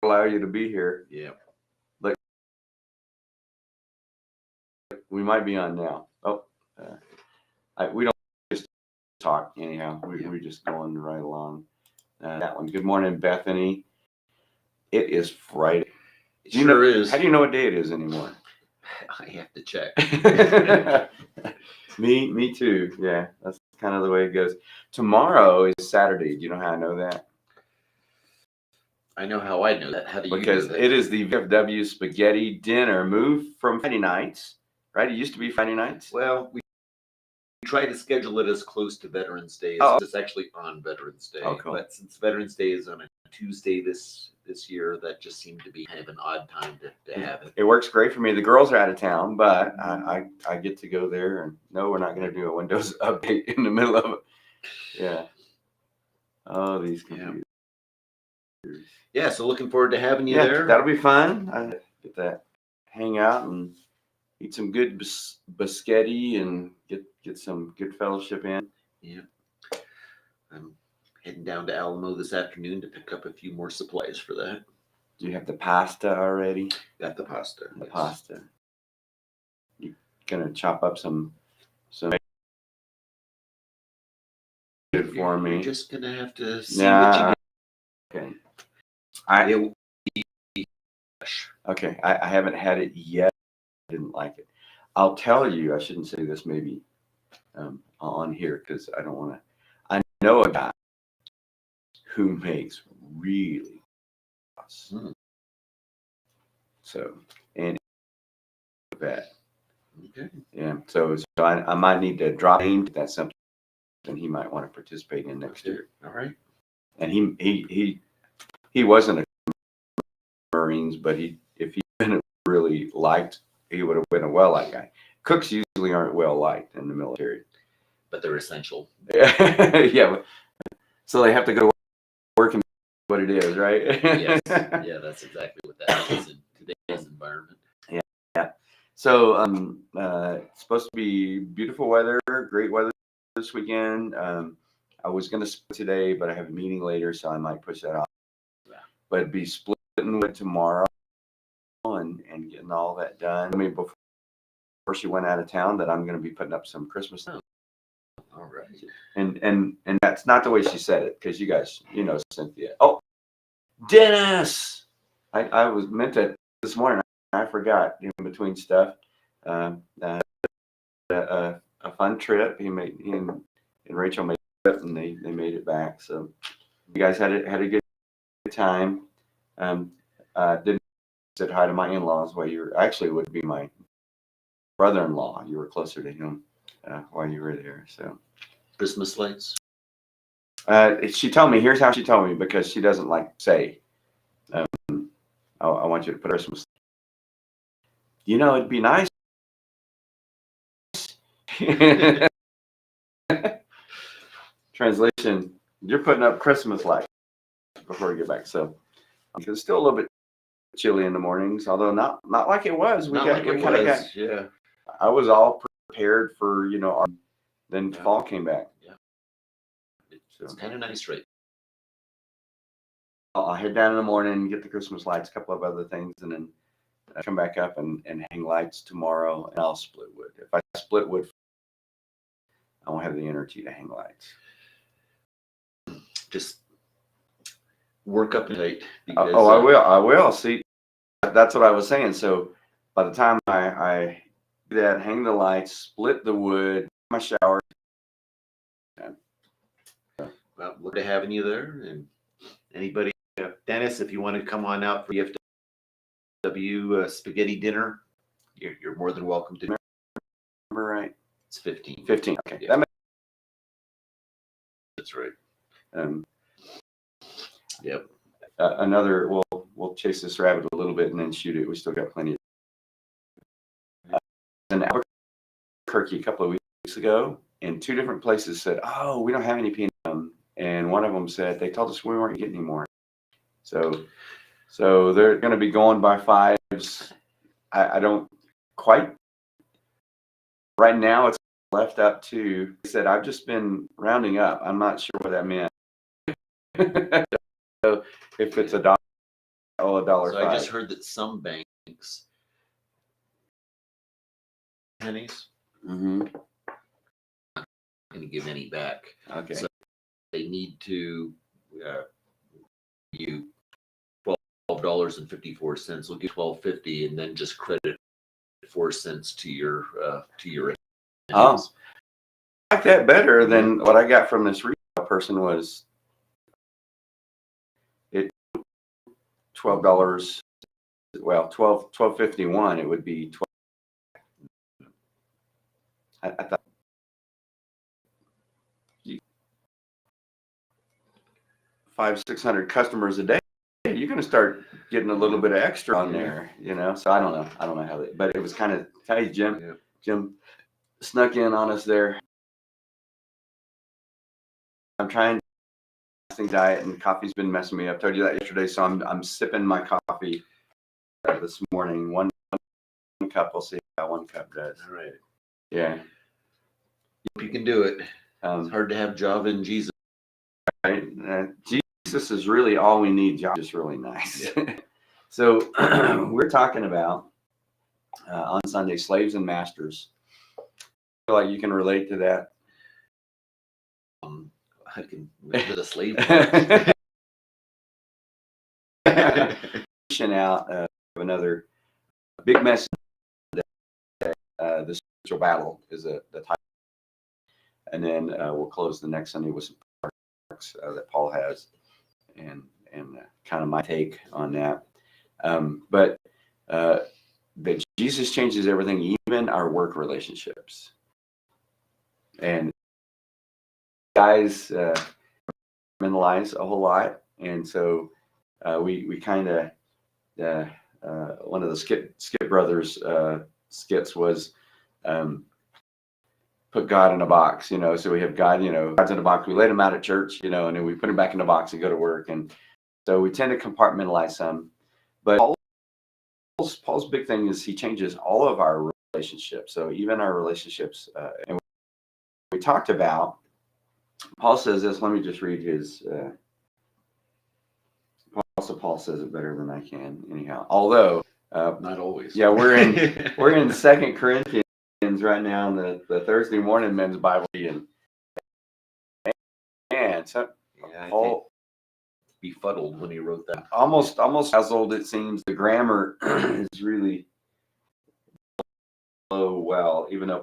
allow you to be here. Yeah. Look, we might be on now. We don't just talk anyhow. We're just going right along. That one. Good morning, Bethany. It is Friday. It sure is. How do you know what day it is anymore? I have to check. Me too. Yeah, that's kind of the way it goes. Tomorrow is Saturday. Do you know how I know that? I know how I know that. How do you Because know that? it is the VFW spaghetti dinner moved from Friday nights, right? It used to be Friday nights. Well, we try to schedule it as close to Veterans Day as it's actually on Veterans Day. Oh, cool. But since Veterans Day is on a Tuesday this year, that just seemed to be kind of an odd time to have it. It works great for me. The girls are out of town, but I get to go there. And no, we're not going to do a Windows update in the middle of it. Yeah. Oh, these computers. Yeah, so looking forward to having you there. That'll be fun. I get to hang out and eat some good biscotti and get some good fellowship in. Yeah. I'm heading down to Alamo this afternoon to pick up a few more supplies for that. Do you have the pasta already? Got the pasta. The pasta. You gonna chop up some good for me? You're just gonna have to see what you get. Okay. Okay. I haven't had it yet. I didn't like it. I'll tell you. I shouldn't say this maybe on here because I don't want to. I know a guy who makes really awesome. So and that. Okay. Yeah. So I might need to drop him. That's something he might want to participate in next year. All right. And he wasn't a Marines, but if he'd been really liked, he would have been a well-liked guy. Cooks usually aren't well-liked in the military. But they're essential. Yeah. So they have to go to work and what it is, right? Yes. Yeah, that's exactly what that is in today's environment. Yeah. So it's supposed to be beautiful weather, great weather this weekend. I was going to split today, but I have a meeting later, so I might push that off. Yeah. But it'd be splitting with tomorrow and getting all that done. I mean, before she went out of town, that I'm going to be putting up some Christmas. Oh. All right. And that's not the way she said it, because you guys, Cynthia. Oh, Dennis! I was meant to this morning. I forgot in between stuff. A fun trip. He and Rachel made it, and they made it back. So you guys had a good time. Didn't said hi to my in-laws while you were actually it would be my brother-in-law. You were closer to him while you were there. So Christmas lights. She told me. Here's how she told me, because she doesn't like say. I want you to put Christmas. It'd be nice. Translation: you're putting up Christmas lights before we get back. So it's still a little bit chilly in the mornings, although not like it was. We kind of got. Yeah. I was all prepared for then fall came back. Yeah. It's kind of nice, right? I'll head down in the morning, get the Christmas lights, a couple of other things, and then come back up and hang lights tomorrow, and I'll split wood. If I split wood, I won't have the energy to hang lights. Just work up late. I will. See, that's what I was saying. So by the time I do that, hang the lights, split the wood, my shower. Well, look at having you there, and anybody, Dennis, if you want to come on out for EFW spaghetti dinner, you're more than welcome to. Remember right? It's 15. 15. Okay, yeah. That's right. Yep. Another. We'll chase this rabbit a little bit and then shoot it. We still got plenty. In Albuquerque a couple of weeks ago, and 2 different places said, "Oh, we don't have any peanut." And one of them said they told us we weren't getting any more. So they're going to be going by 5s. I don't quite. Right now, it's left up to. They said I've just been rounding up. I'm not sure what that meant. So if it's a dollar, $1.05. So I just heard that some banks pennies Mm-hmm. going to give any back. Okay. So they need to you $12.54. We'll give $12.50 and then just credit 4 cents to your Oh, I like that better than what I got from this retail person. Was it $12? Well, 12.51. It would be 12. I thought 500-600 customers a day. You're going to start getting a little bit of extra on there, you know. So I don't know how they, but it was kind of, hey, Jim snuck in on us there. I'm trying fasting diet, and coffee's been messing me up. I told you that yesterday, so I'm sipping my coffee this morning. One cup. We'll see how 1 cup does. All right. Yeah. Hope you can do it. It's hard to have Java and Jesus. Right? Jesus is really all we need. Java is really nice. Yeah. So we're talking about on Sunday, slaves and masters. I feel like you can relate to that. I can remember the slave out another big message. The spiritual battle is the title, and then we'll close the next Sunday with some remarks that Paul has, and kind of my take on that. But that Jesus changes everything, even our work relationships. And guys mentalize a whole lot, and so we kind of one of the Skip Brothers skits was put God in a box, you know. So we have God, you know, God's in a box. We let him out at church, you know, and then we put him back in the box and go to work. And so we tend to compartmentalize some. But Paul's big thing is he changes all of our relationships. So even our relationships, and we talked about, Paul says this. Let me just read his. Paul says it better than I can, anyhow. Although not always. Yeah, we're in 2 Corinthians right now in the Thursday morning men's Bible, and so Paul befuddled when he wrote that. Almost puzzled. It seems the grammar is really low. Well, even though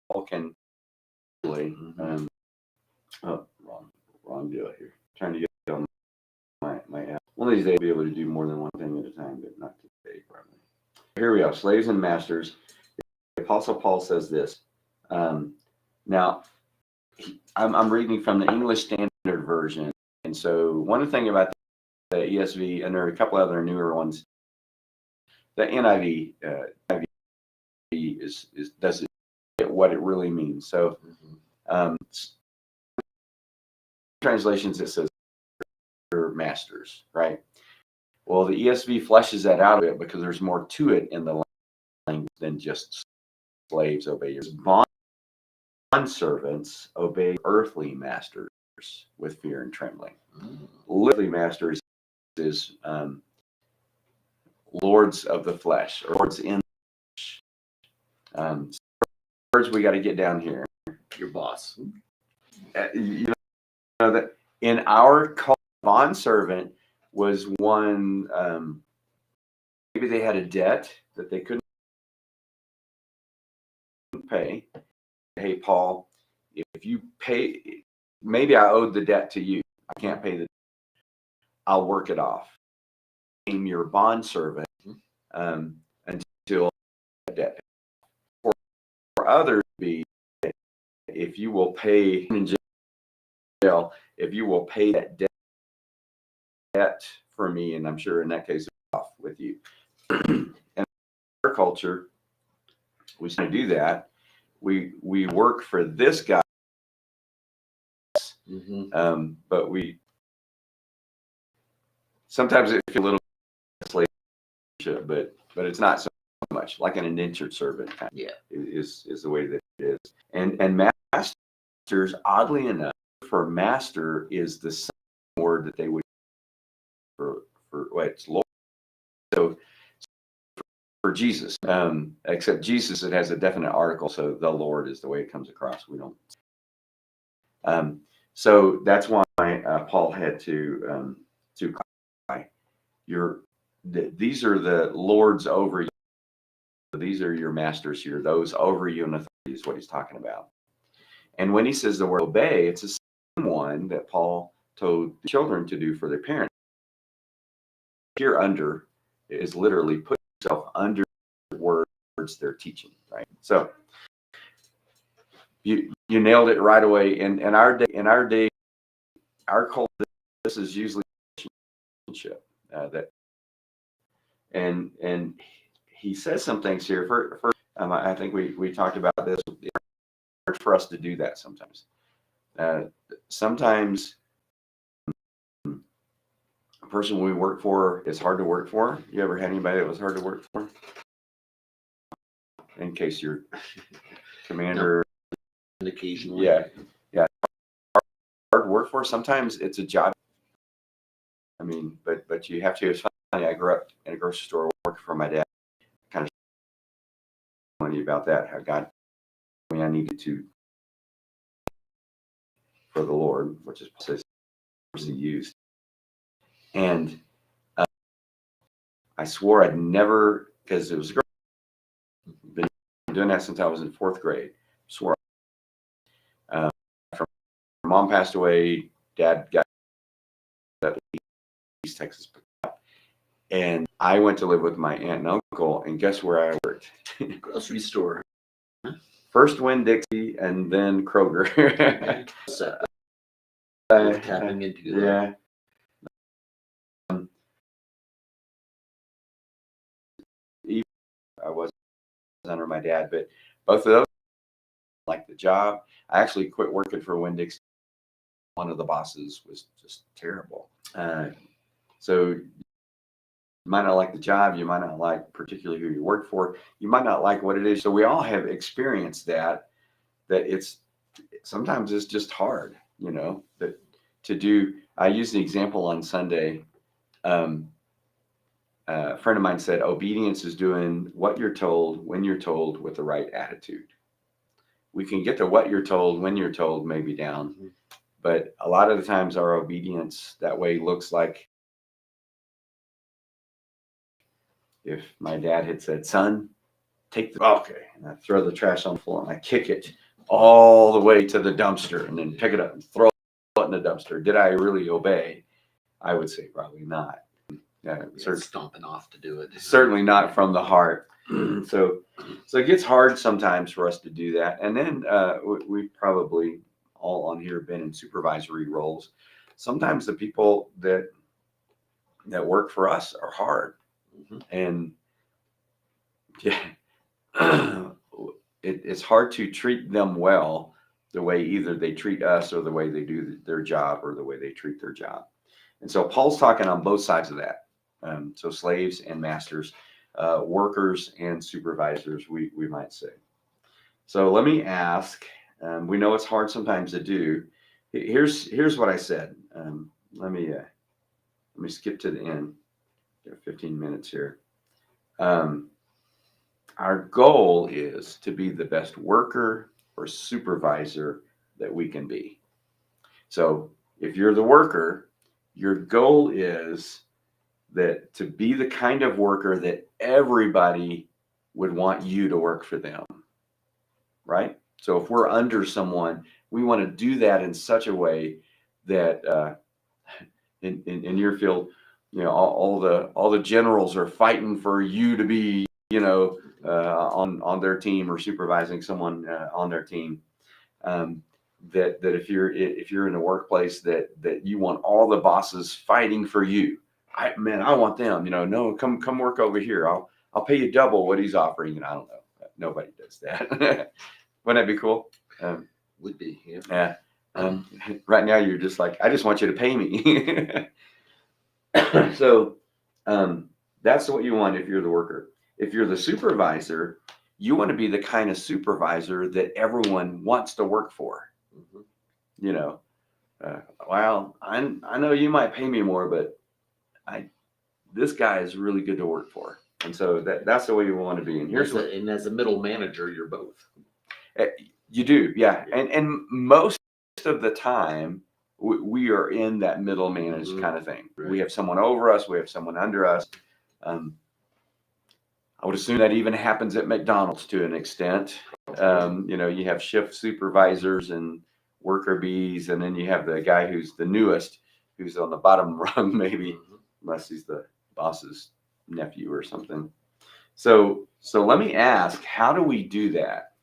Paul can really. Wrong deal here. Trying to get on my app. One of these days, I'll be able to do more than one thing at a time, but not today, probably. Here we are, slaves and masters. The Apostle Paul says this. Now, I'm reading from the English Standard Version, and so one thing about the ESV, and there are a couple other newer ones, the NIV doesn't get what it really means. So, translations it says masters, right? Well, the ESV fleshes that out a bit because there's more to it in the language than just slaves obey your bond servants obey earthly masters with fear and trembling. Literally, masters is lords of the flesh, or lords in the flesh. Words we got to get down here. Your boss. You know that in our culture, bond servant was one. Maybe they had a debt that they couldn't pay. Hey, Paul, if you pay, maybe I owed the debt to you. I can't pay the debt. I'll work it off. I'm your bond servant until the debt. For others, be if you will pay in jail, if you will pay that debt for me, and I'm sure in that case, off with you. And our culture, we try to do that. We work for this guy, but we sometimes it feels a little slave, but it's not so much like an indentured servant. Is the way that it is. And masters, oddly enough, for master is the same word that they would it's Lord. So for Jesus, except Jesus, it has a definite article. So the Lord is the way it comes across. We don't. So that's why Paul had to clarify these are the lords over you. These are your masters here. Those over you in authority is what he's talking about. And when he says the word obey, it's the same one that Paul told the children to do for their parents. Here under is literally put yourself under the words they're teaching, right? So you nailed it right away. In our day, our culture, this is usually relationship that, and he says some things here. First, I think we talked about this. It's hard for us to do that sometimes. Sometimes a person we work for is hard to work for. You ever had anybody that was hard to work for? In case you're commander. No. Occasionally. Yeah. Hard to work for. Sometimes it's a job. I mean, but you have to. It's funny. I grew up in a grocery store working for my dad. Kind of funny about that. How God, I needed to for the Lord, which is he used, and I swore I'd never, because it was been doing that since I was in 4th grade. Swore. From mom passed away, dad got that East Texas, and I went to live with my aunt and uncle, and guess where I worked? Grocery store. First Winn-Dixie, and then Kroger. Tapping into that. Yeah. I wasn't under my dad, but both of those, like the job. I actually quit working for Winn-Dixie. One of the bosses was just terrible. So you might not like the job. You might not like particularly who you work for. You might not like what it is. So we all have experienced that it's sometimes it's just hard, that to do. I used an example on Sunday. A friend of mine said, obedience is doing what you're told, when you're told, with the right attitude. We can get to what you're told, when you're told, maybe down. Mm-hmm. But a lot of the times our obedience that way looks like if my dad had said, son, take the, okay, and I throw the trash on the floor and I kick it all the way to the dumpster and then pick it up and throw it in the dumpster. Did I really obey? I would say probably not. Stomping off to do it. Certainly not from the heart. So it gets hard sometimes for us to do that. And then we probably all on here have been in supervisory roles. Sometimes the people that work for us are hard. Mm-hmm. And yeah, it's hard to treat them well the way either they treat us or the way they do their job or the way they treat their job. And so Paul's talking on both sides of that. So slaves and masters, workers and supervisors, we might say. So let me ask, we know it's hard sometimes to do. Here's what I said. Let me skip to the end. 15 minutes here. Our goal is to be the best worker or supervisor that we can be. So if you're the worker, your goal is that to be the kind of worker that everybody would want you to work for them, right? So if we're under someone, we want to do that in such a way that in your field, all the generals are fighting for you to be, on their team or supervising someone on their team. That if you're in a workplace that you want all the bosses fighting for you. I want them, no, come work over here. I'll pay you double what he's offering. And I don't know. Nobody does that. Wouldn't that be cool? Would be. Yeah. Right now you're just like, I just want you to pay me. So that's what you want if you're the worker. If you're the supervisor, you want to be the kind of supervisor that everyone wants to work for. Mm-hmm. Well, I know you might pay me more, but this guy is really good to work for. And so that's the way you want to be. And here's what, and as a middle manager, you're both. you do, yeah. And most of the time, we are in that middle managed kind of thing. Right. We have someone over us, we have someone under us. I would assume that even happens at McDonald's to an extent. You have shift supervisors and worker bees, and then you have the guy who's the newest, who's on the bottom rung, maybe, unless he's the boss's nephew or something. So let me ask, how do we do that?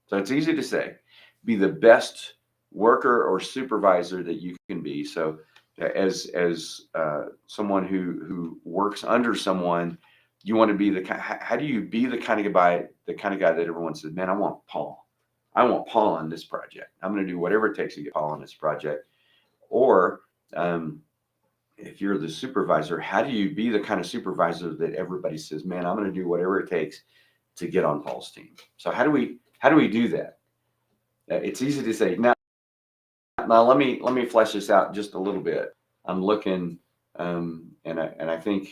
So it's easy to say, be the best worker or supervisor that you can be. So as someone who works under someone, you want to be how do you be the kind of guy that everyone says, man, I want Paul on this project. I'm going to do whatever it takes to get Paul on this project. Or if you're the supervisor, how do you be the kind of supervisor that everybody says, man, I'm going to do whatever it takes to get on Paul's team? So how do we do that? It's easy to say. Now let me flesh this out just a little bit. I'm looking, and I think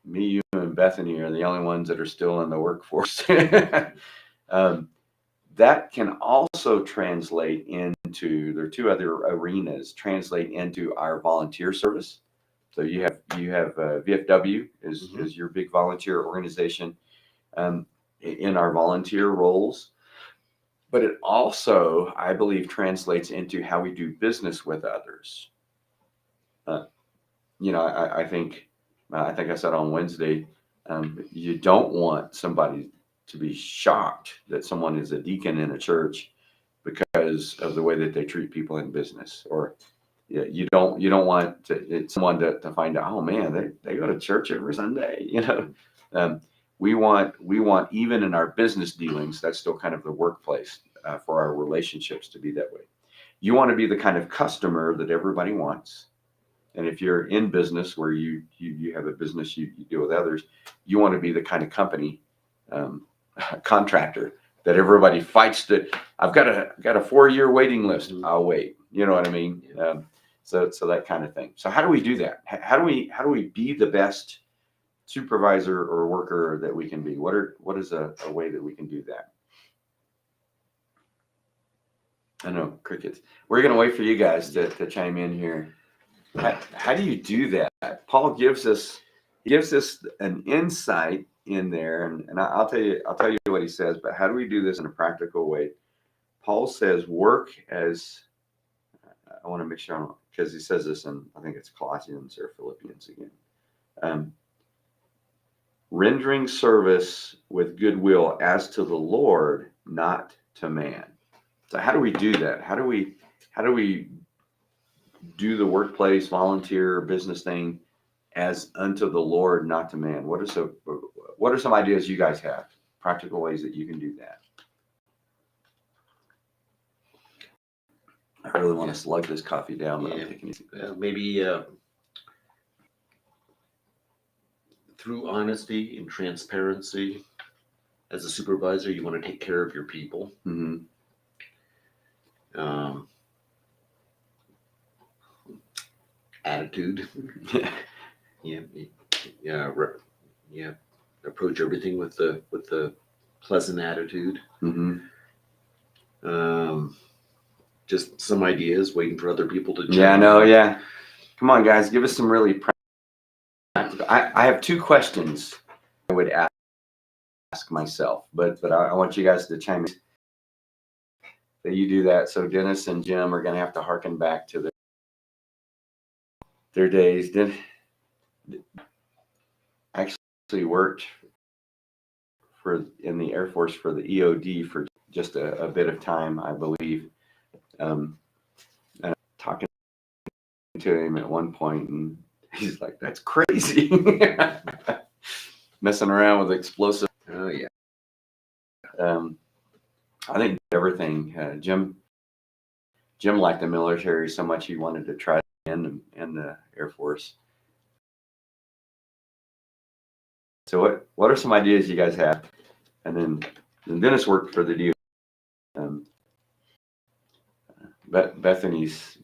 me, you, and Bethany are the only ones that are still in the workforce. That can also translate into, there are two other arenas, translate into our volunteer service. So you have VFW is your big volunteer organization in our volunteer roles. But it also, I believe, translates into how we do business with others. I think I said on Wednesday, you don't want somebody to be shocked that someone is a deacon in a church because of the way that they treat people in business. Or you don't want someone to find out, oh man, they go to church every Sunday. We want even in our business dealings, that's still kind of the workplace for our relationships to be that way. You want to be the kind of customer that everybody wants. And if you're in business where you have a business, you deal with others, you want to be the kind of company contractor that everybody fights to. I've got a 4-year waiting list. I'll wait. You know what I mean? So that kind of thing. So how do we do that? How do we be the best supervisor or worker that we can be? What is a way that we can do that? I know, crickets. We're gonna wait for you guys to chime in here. How do you do that? Paul gives us an insight in there, and I'll tell you what he says. But how do we do this in a practical way? Paul says, work as, I want to make sure, because he says this in, I think it's Colossians or Philippians again. Rendering service with goodwill as to the Lord, not to man. So how do we do that? How do we do the workplace, volunteer, business thing as unto the Lord, not to man? What are some ideas you guys have? Practical ways that you can do that. I really want to slug this coffee down, but I'm taking it. Maybe through honesty and transparency, as a supervisor, you want to take care of your people. Mm-hmm. Attitude. Approach everything with the pleasant attitude. Mm-hmm. Just some ideas, waiting for other people to. Yeah. Come on, guys, give us some really practical. I have 2 questions I would ask myself, but I want you guys to chime in. That you do that. So Dennis and Jim are going to have to harken back to their days. Did actually worked in the Air Force for the EOD for just a bit of time, I believe. And talking to him at one point, and he's like, "That's crazy." Messing around with explosive. Oh yeah. I think everything. Jim liked the military so much he wanted to try in the Air Force. So what are some ideas you guys have? And then Dennis worked for the DO. Bethany's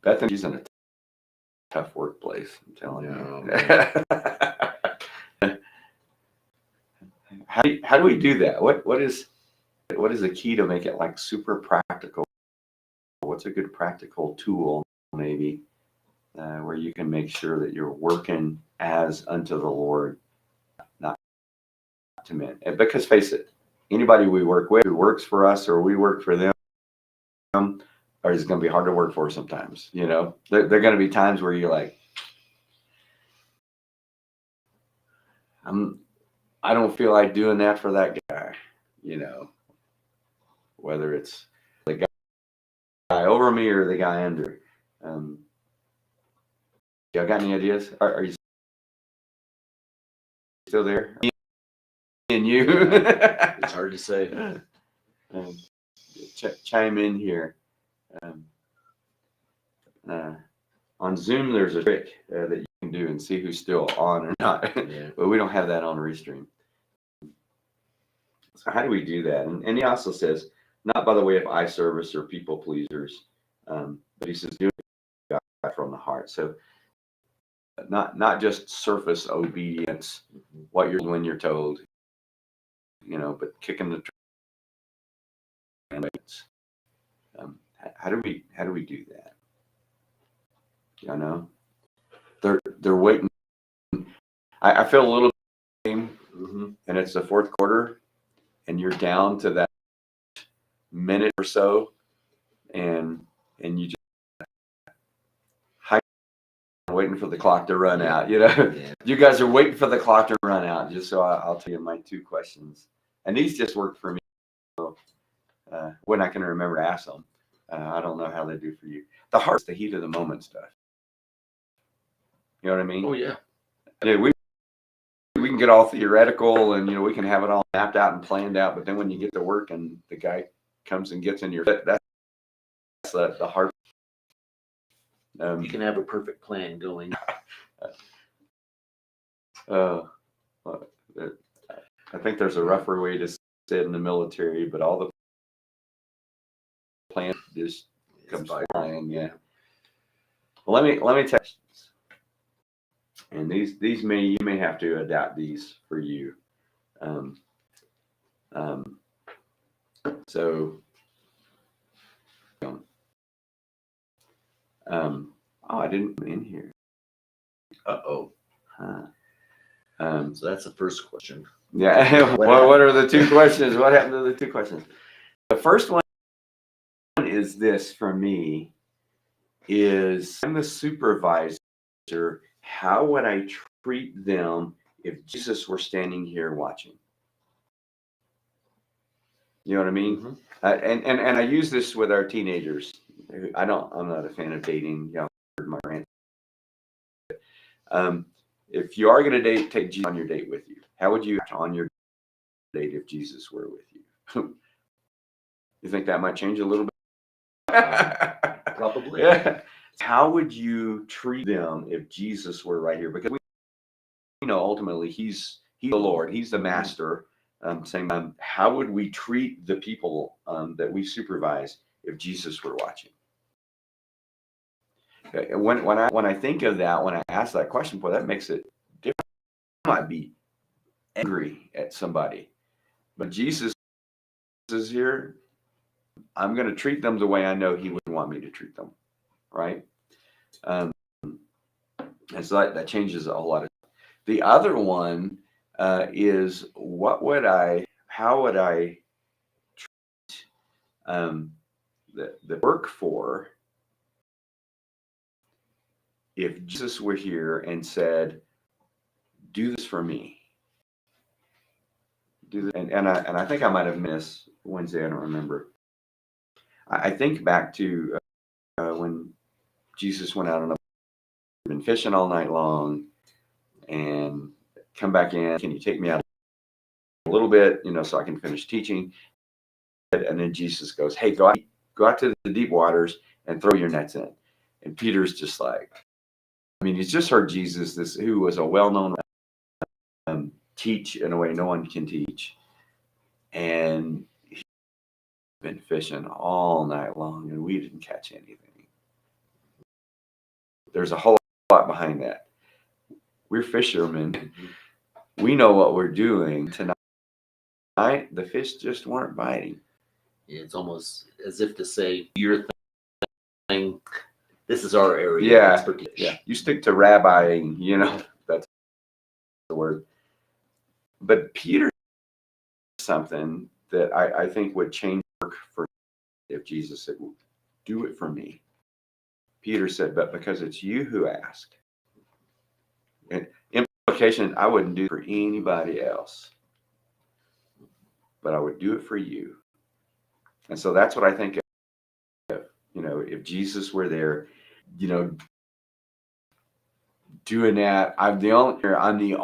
in a tough workplace. I'm telling No. you. How do we do that? What is the key to make it like super practical? What's a good practical tool maybe where you can make sure that you're working as unto the Lord, not to men? And because face it, anybody we work with who works for us or we work for them, or is going to be hard to work for sometimes. You know, there are going to be times where you're like, I don't feel like doing that for that guy. You know, whether it's the guy over me or the guy under. Y'all got any ideas? Are you still there? Me and you. It's hard to say. Chime in here. On Zoom, there's a trick that you can do and see who's still on or not. Yeah. But we don't have that on Restream. So how do we do that? And he also says, not by the way of eye service or people pleasers, but he says, do it from the heart. So not just surface obedience, what you're when you're told, you know, but kicking the trains. How do we do that? You know, they're waiting. I feel a little game, and it's the fourth quarter, and you're down to that minute or so, and you just waiting for the clock to run out. You know, you guys are waiting for the clock to run out. Just so I'll tell you my two questions, and these just work for me. So, when I can remember to ask them, I don't know how they do for you. The heart's the heat of the moment stuff. You know what I mean? Oh yeah. Yeah, we can get all theoretical and, you know, we can have it all mapped out and planned out, but then when you get to work and the guy comes and gets in your that's the heart. You can have a perfect plan going. I think there's a rougher way to say it in the military, but all the plan just comes flying. Yeah. Well, let me text. And these you may have to adapt these for you. So, I didn't put in here. Uh-oh. Huh. So that's the first question. Yeah. What are the two questions? What happened to the two questions? The first one is this for me is I'm the supervisor. How would I treat them if Jesus were standing here watching? You know what I mean? And I use this with our teenagers. I'm not a fan of dating. You know, heard my rant. If you are going to take Jesus on your date with you, how would you act on your date if Jesus were with you? You think that might change a little bit? Probably. Yeah. How would you treat them if Jesus were right here? Because we know ultimately he's the Lord, he's the master. Saying, how would we treat the people that we supervise if Jesus were watching? Okay. When I think of that, when I ask that question, boy, that makes it different. I might be angry at somebody, but Jesus is here. I'm going to treat them the way I know he would want me to treat them, right? And so that changes a whole lot. The other one is how would I treat the work for if Jesus were here and said, do this for me. Do this. And I think I might have missed Wednesday, I don't remember. I think back to when Jesus went out and been fishing all night long and come back in. Can you take me out a little bit, you know, so I can finish teaching? And then Jesus goes, hey, go out to the deep waters and throw your nets in. And Peter's just like, I mean, he's just heard Jesus, who was a well-known teach in a way no one can teach. And he's been fishing all night long and we didn't catch anything. There's a whole thought behind that. We're fishermen. We know what we're doing tonight. The fish just weren't biting. It's almost as if to say, your thing, this is our area Yeah, of expertise. Yeah, you stick to rabbiing, that's the word. But Peter something that I think would change work for if Jesus said, well, do it for me. Peter said, but because it's you who asked. And implication, I wouldn't do it for anybody else, but I would do it for you. And so that's what I think of, if Jesus were there, doing that. I'm the only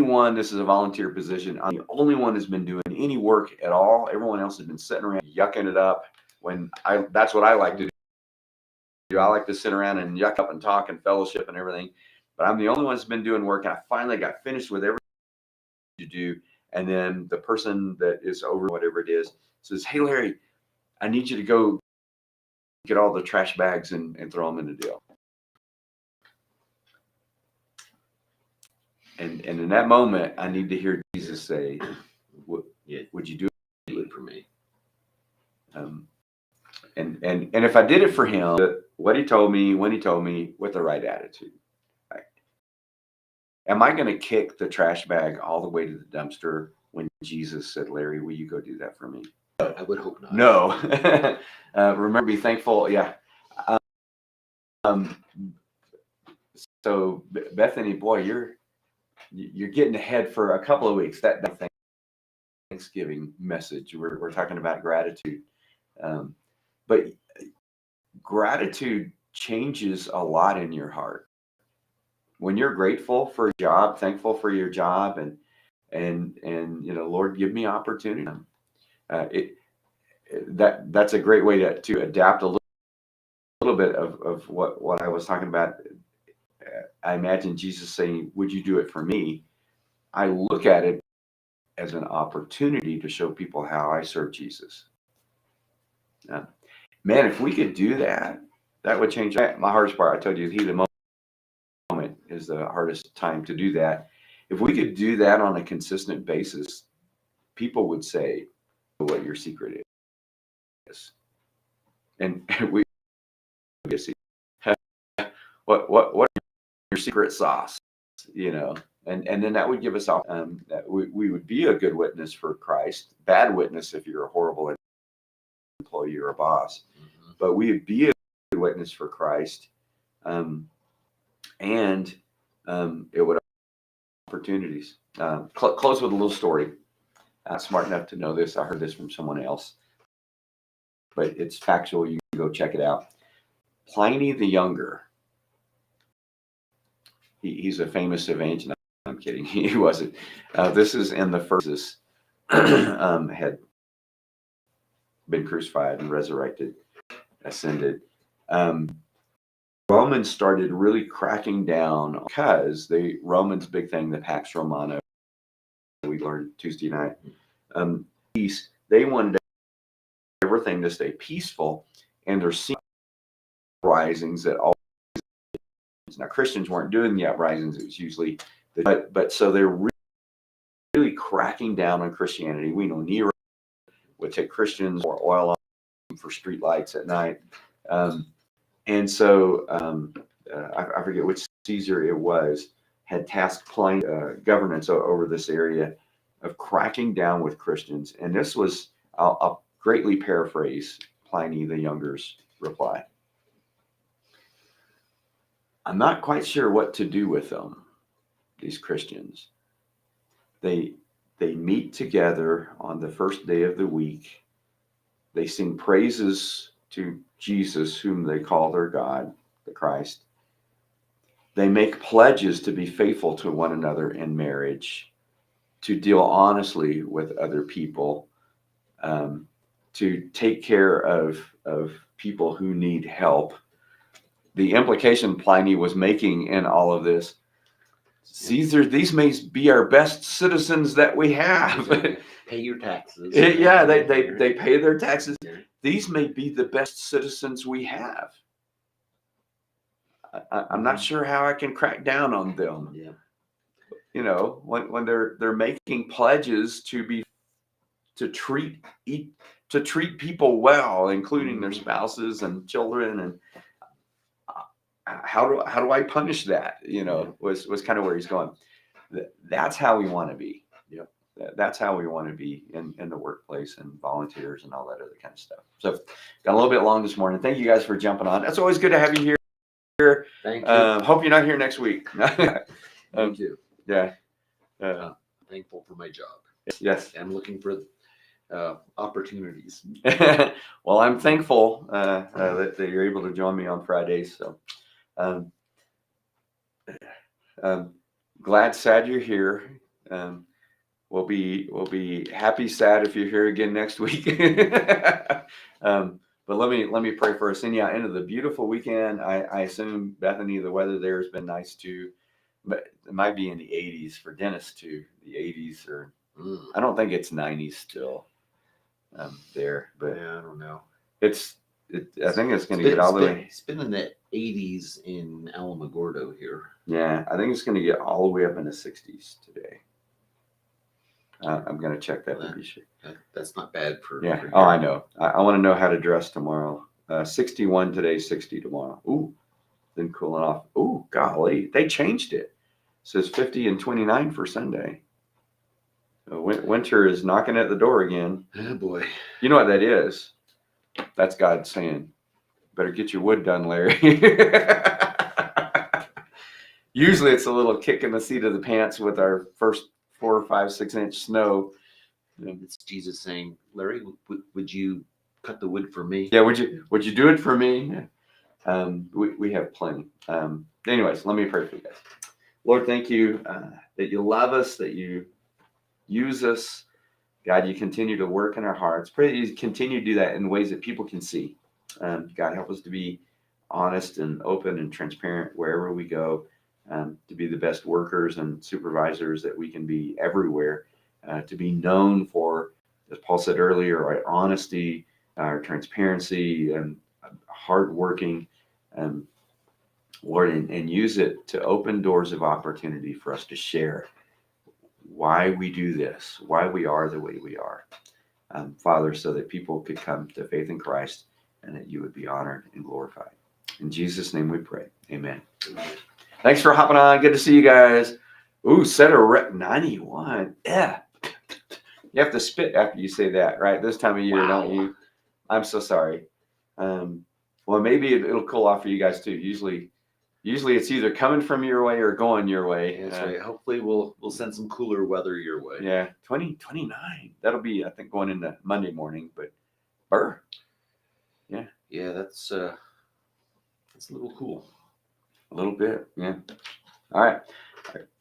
one, this is a volunteer position. I'm the only one that's been doing any work at all. Everyone else has been sitting around yucking it up that's what I like to do. I like to sit around and yuck up and talk and fellowship and everything, but I'm the only one that's been doing work. And I finally got finished with everything to do. And then the person that is over whatever it is says, hey, Larry, I need you to go get all the trash bags and throw them in the deal. And in that moment, I need to hear Jesus say, would you do it for me? And if I did it for him, what he told me, when he told me, with the right attitude, right? Am I going to kick the trash bag all the way to the dumpster when Jesus said, Larry, will you go do that for me? I would hope not. No. Remember, be thankful. Yeah. So Bethany, boy, you're getting ahead for a couple of weeks. That Thanksgiving message. We're talking about gratitude. But gratitude changes a lot in your heart. When you're grateful for a job, thankful for your job, and Lord, give me opportunity. That's a great way to adapt a little bit of what I was talking about. I imagine Jesus saying, would you do it for me? I look at it as an opportunity to show people how I serve Jesus. Man, if we could do that, that would change my hardest part. I told you, the heat of the moment is the hardest time to do that. If we could do that on a consistent basis, people would say what your secret is. And we see what your secret sauce, and then that would give us all that we would be a good witness for Christ, bad witness if you're a horrible employee or a boss, but we would be a good witness for Christ, and it would opportunities. Close with a little story. Smart enough to know this. I heard this from someone else, but it's factual. You can go check it out. Pliny the Younger. He's a famous evangelist. I'm kidding. He wasn't. This is in the first. Had been crucified and resurrected, ascended. Romans started really cracking down because the Romans' big thing, the Pax Romana, we learned Tuesday night, peace. They wanted everything to stay peaceful, and they're seeing uprisings at all. Now Christians weren't doing the uprisings; it was usually, but so they're really cracking down on Christianity. We know Nero would take Christians or oil on them for street lights at night, and so I forget which Caesar it was, had tasked Pliny governance over this area of cracking down with Christians. And this was, I'll greatly paraphrase Pliny the Younger's reply. I'm not quite sure what to do with them, these Christians. They meet together on the first day of the week. They sing praises to Jesus, whom they call their God, the Christ. They make pledges to be faithful to one another in marriage, to deal honestly with other people, to take care of people who need help. The implication Pliny was making in all of this, Caesar, these may be our best citizens that we have. Pay your taxes. Yeah, they pay their taxes. These may be the best citizens we have. I'm not sure how I can crack down on them. Yeah. You know, when they're making pledges to treat people well, including their spouses and children, and how do I punish that? You know, was kind of where he's going. That's how we want to be. Yep. That's how we want to be in the workplace and volunteers and all that other kind of stuff. So got a little bit long this morning. Thank you guys for jumping on. It's always good to have you here. Thank you. Hope you're not here next week. Me too. Yeah. Thankful for my job. Yes. I'm looking for opportunities. Well, I'm thankful that you're able to join me on Fridays. So, glad, sad you're here. We'll be happy, sad if you're here again next week. But let me pray for us. And yeah, into the beautiful weekend. I assume, Bethany, the weather there has been nice too. But it might be in the 80s for Dennis too. The 80s, or I don't think it's 90s still there. But yeah, I don't know. I think it's going to get all the way. It's been in the 80s in Alamogordo here. Yeah, I think it's going to get all the way up in the 60s today. I'm going to check that to be sure. That's not bad for. Yeah. For oh, I know. I want to know how to dress tomorrow. 61 today, 60 tomorrow. Ooh, then cooling off. Ooh, golly, they changed it. It says 50 and 29 for Sunday. So winter is knocking at the door again. Oh boy. You know what that is? That's God saying, "Better get your wood done, Larry." Usually, it's a little kick in the seat of the pants with our first 4, 5, 6 inch snow. It's Jesus saying, "Larry, would you cut the wood for me?" Yeah, would you do it for me? We have plenty. Anyways, let me pray for you guys. Lord, thank you that you love us, that you use us. God, you continue to work in our hearts. Pray that you continue to do that in ways that people can see. God, help us to be honest and open and transparent wherever we go, to be the best workers and supervisors that we can be everywhere, to be known for, as Paul said earlier, our honesty, our transparency, and hardworking, Lord, and use it to open doors of opportunity for us to share why we do this, why we are the way we are, Father, so that people could come to faith in Christ and that you would be honored and glorified. In Jesus' name we pray. Amen. Thanks for hopping on. Good to see you guys. Ooh, set a rep 91. Yeah. You have to spit after you say that, right? This time of year, don't you? I'm so sorry. Well, maybe it'll cool off for you guys too. Usually it's either coming from your way or going your way. That's right. Hopefully we'll send some cooler weather your way. Yeah, 29. That'll be, I think, going into Monday morning. But burr. Yeah. Yeah, that's a little cool. A little bit. Yeah. All right.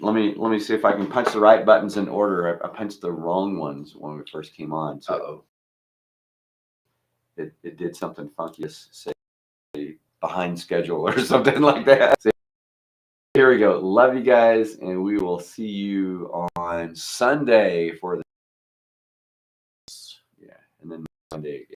Let me see if I can punch the right buttons in order. I punched the wrong ones when we first came on. So it did something funky. Say behind schedule or something like that. So here we go. Love you guys, and we will see you on Sunday for the and then Monday.